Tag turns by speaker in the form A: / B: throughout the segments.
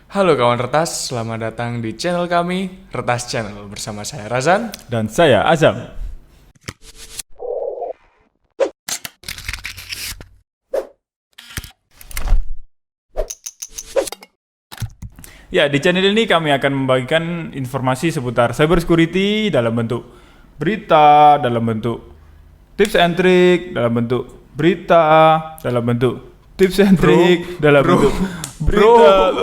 A: Halo kawan Retas, selamat datang di channel kami, Retas Channel. Bersama saya Razan.
B: Dan saya Azam. Ya, di channel ini kami akan membagikan informasi seputar cybersecurity dalam bentuk berita, dalam bentuk tips and trick, dalam bentuk berita, dalam bentuk tips and trick, dalam bentuk berita.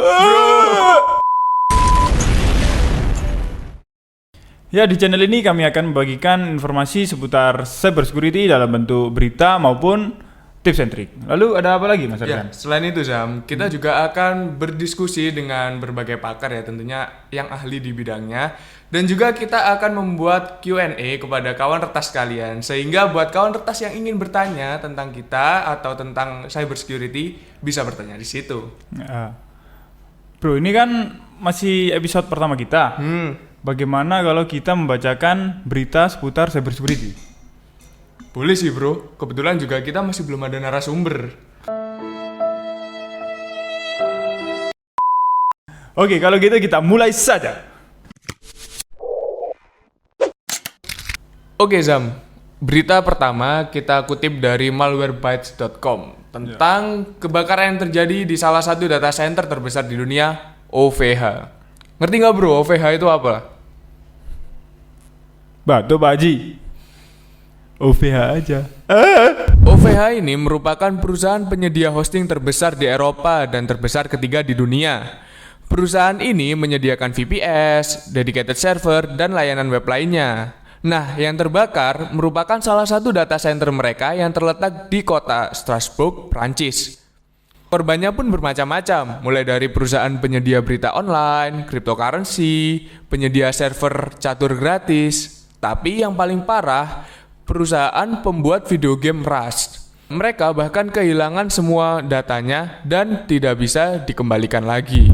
B: Ya, di channel ini kami akan membagikan informasi seputar cybersecurity dalam bentuk berita maupun tips and trick. Lalu ada apa lagi Mas
A: Ya,
B: Arkan?
A: selain itu Zam, kita juga akan berdiskusi dengan berbagai pakar ya tentunya yang ahli di bidangnya. Dan juga kita akan membuat Q&A kepada kawan Retas kalian. Sehingga buat kawan Retas yang ingin bertanya tentang kita atau tentang cybersecurity bisa bertanya di situ.
B: Bro, ini kan masih episode pertama kita. Bagaimana kalau kita membacakan berita seputar cybersecurity?
A: Boleh sih bro, kebetulan juga kita masih belum ada narasumber.
B: Oke, kalau gitu kita mulai saja.
A: Oke Zam, berita pertama kita kutip dari malwarebytes.com tentang kebakaran yang terjadi di salah satu data center terbesar di dunia, OVH. Ngerti nggak bro, OVH itu apa?
B: Batu Pak Haji. OVH aja.
A: OVH ini merupakan perusahaan penyedia hosting terbesar di Eropa dan terbesar ketiga di dunia. Perusahaan ini menyediakan VPS, dedicated server, dan layanan web lainnya. Nah, yang terbakar merupakan salah satu data center mereka yang terletak di kota Strasbourg, Prancis. Korbannya pun bermacam-macam, mulai dari perusahaan penyedia berita online, cryptocurrency, penyedia server catur gratis. Tapi yang paling parah, perusahaan pembuat video game Rust. Mereka bahkan kehilangan semua datanya dan tidak bisa dikembalikan lagi.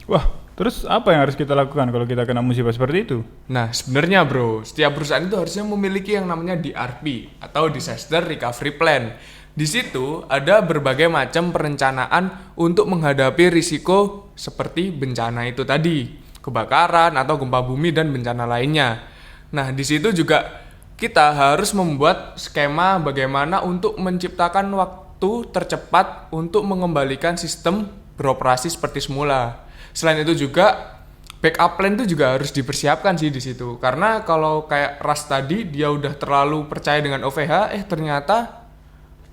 B: Wah, terus apa yang harus kita lakukan kalau kita kena musibah seperti itu?
A: Nah, sebenarnya bro, setiap perusahaan itu harusnya memiliki yang namanya DRP atau Disaster Recovery Plan. Di situ ada berbagai macam perencanaan untuk menghadapi risiko seperti bencana itu tadi, kebakaran atau gempa bumi dan bencana lainnya. Nah, di situ juga kita harus membuat skema bagaimana untuk menciptakan waktu tercepat untuk mengembalikan sistem beroperasi seperti semula. Selain itu juga backup plan itu juga harus dipersiapkan sih di situ. Karena kalau kayak Rust tadi dia udah terlalu percaya dengan OVH, ternyata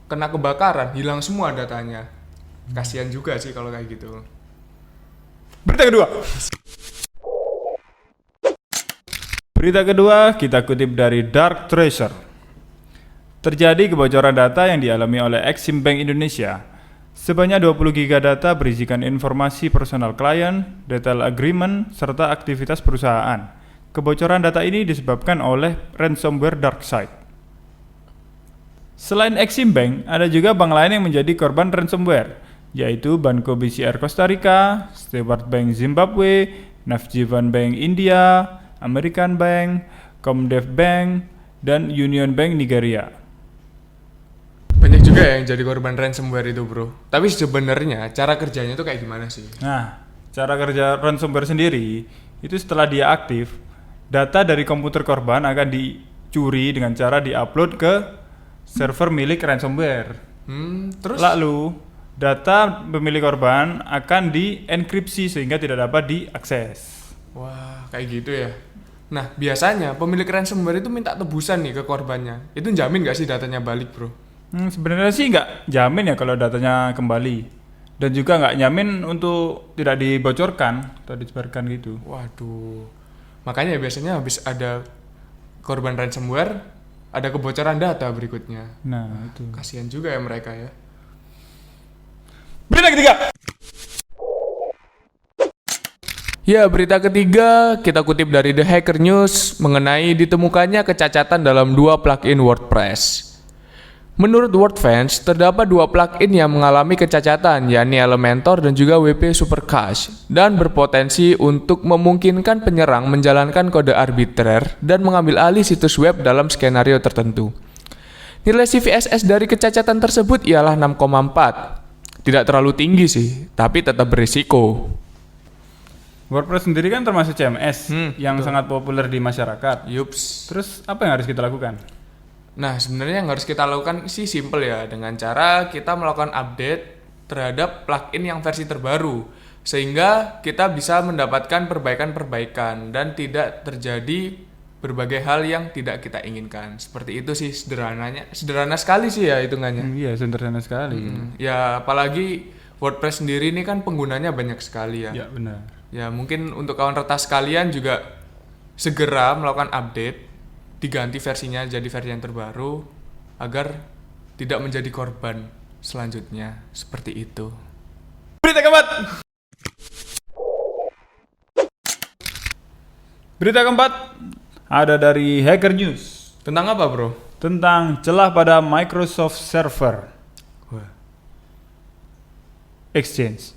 A: kena kebakaran, hilang semua datanya. Kasihan juga sih kalau kayak gitu.
B: Berita kedua. Berita kedua kita kutip dari Dark Treasure. Terjadi kebocoran data yang dialami oleh Exim Bank Indonesia. Sebanyak 20 GB data berisikan informasi personal klien, detail agreement, serta aktivitas perusahaan. Kebocoran data ini disebabkan oleh ransomware DarkSide. Selain Exim Bank, ada juga bank lain yang menjadi korban ransomware, yaitu Banco BCR Costa Rica, Stewart Bank Zimbabwe, Navjivan Bank India, American Bank, Comdev Bank, dan Union Bank Nigeria.
A: Banyak juga ya yang jadi korban ransomware itu bro. Tapi sebenarnya cara kerjanya itu kayak gimana sih?
B: Nah, cara kerja ransomware sendiri, itu setelah dia aktif, data dari komputer korban akan dicuri dengan cara diupload ke server milik ransomware.
A: Terus?
B: Lalu, data pemilik korban akan dienkripsi sehingga tidak dapat diakses.
A: Wah, kayak gitu ya. Nah, biasanya pemilik ransomware itu minta tebusan nih ke korbannya. Itu jamin gak sih datanya balik, bro?
B: Sebenarnya sih nggak jamin ya kalau datanya kembali. Dan juga nggak jamin untuk tidak dibocorkan atau disebarkan gitu.
A: Waduh. Makanya biasanya habis ada korban ransomware, ada kebocoran data berikutnya.
B: Nah, itu.
A: Kasihan juga ya mereka ya.
B: Berita ketiga.
A: Ya, berita ketiga kita kutip dari The Hacker News mengenai ditemukannya kecacatan dalam 2 plugin WordPress. Menurut WordFans, terdapat 2 plugin yang mengalami kecacatan, yakni Elementor dan juga WP Supercache, dan berpotensi untuk memungkinkan penyerang menjalankan kode arbitrer dan mengambil alih situs web dalam skenario tertentu. Nilai CVSS dari kecacatan tersebut ialah 6,4. Tidak terlalu tinggi sih, tapi tetap berisiko.
B: WordPress sendiri kan termasuk CMS yang
A: betul.
B: sangat populer di masyarakat.
A: Yups.
B: Terus apa yang harus kita lakukan?
A: Nah, sebenarnya yang harus kita lakukan sih simple ya, dengan cara kita melakukan update terhadap plugin yang versi terbaru, sehingga kita bisa mendapatkan perbaikan-perbaikan dan tidak terjadi berbagai hal yang tidak kita inginkan. Seperti itu sih sederhananya. Sederhana sekali sih ya hitungannya.
B: Iya, sederhana sekali.
A: Ya, apalagi WordPress sendiri ini kan penggunanya banyak sekali ya.
B: Ya, benar.
A: Ya, mungkin untuk kawan retas kalian juga segera melakukan update, diganti versinya jadi versi yang terbaru agar tidak menjadi korban selanjutnya. Seperti itu.
B: Berita keempat. Berita keempat ada dari Hacker News
A: Tentang apa, Bro?
B: tentang celah pada Microsoft Server
A: Wah.
B: Exchange.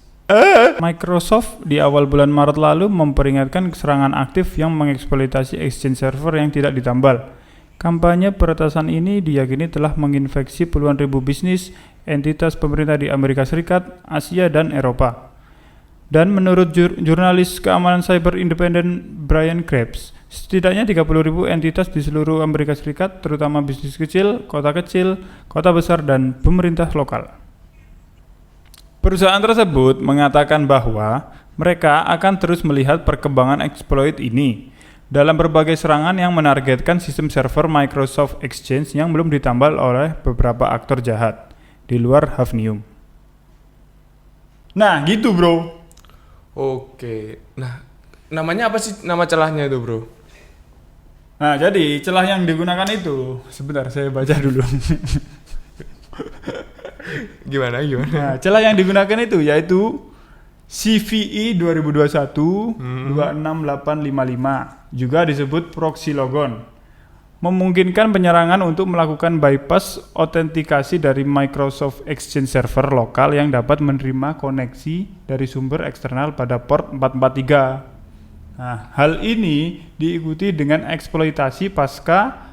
B: Microsoft di awal bulan Maret lalu memperingatkan serangan aktif yang mengeksploitasi Exchange server yang tidak ditambal. Kampanye peretasan ini diyakini telah menginfeksi puluhan ribu bisnis entitas pemerintah di Amerika Serikat, Asia, dan Eropa. Dan menurut jurnalis keamanan cyber independen Brian Krebs, setidaknya 30.000 entitas di seluruh Amerika Serikat, terutama bisnis kecil, kota besar, dan pemerintah lokal. Perusahaan tersebut mengatakan bahwa mereka akan terus melihat perkembangan exploit ini dalam berbagai serangan yang menargetkan sistem server Microsoft Exchange yang belum ditambal oleh beberapa aktor jahat di luar Hafnium. Nah, gitu, Bro.
A: Oke. Nah, namanya apa sih nama celahnya itu, Bro?
B: Nah, jadi celah yang digunakan itu, sebentar saya baca dulu.
A: Gimana?
B: Nah, celah yang digunakan itu yaitu CVE 2021 26855, juga disebut proxy logon. Memungkinkan penyerangan untuk melakukan bypass autentikasi dari Microsoft Exchange server lokal yang dapat menerima koneksi dari sumber eksternal pada port 443. Nah, hal ini diikuti dengan eksploitasi pasca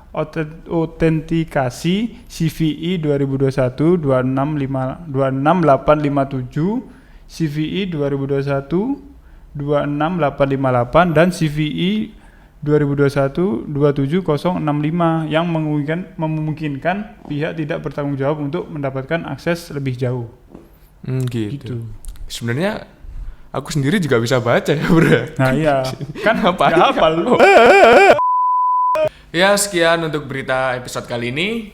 B: autentikasi CVE 2021 26857, CVE 2021 26858 dan CVE 2021 27065 yang memungkinkan pihak tidak bertanggung jawab untuk mendapatkan akses lebih jauh.
A: Gitu. Sebenarnya aku sendiri juga bisa baca ya, Bro.
B: Nah, iya. Kan
A: Apa?
B: nggak hafal.
A: Ya, sekian untuk berita episode kali ini.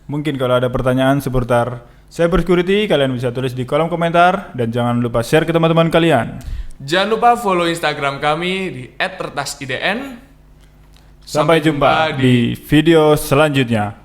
B: Mungkin kalau ada pertanyaan seputar cybersecurity, kalian bisa tulis di kolom komentar dan jangan lupa share ke teman-teman kalian.
A: Jangan lupa follow Instagram kami di @retasIDN.
B: Sampai jumpa di video selanjutnya.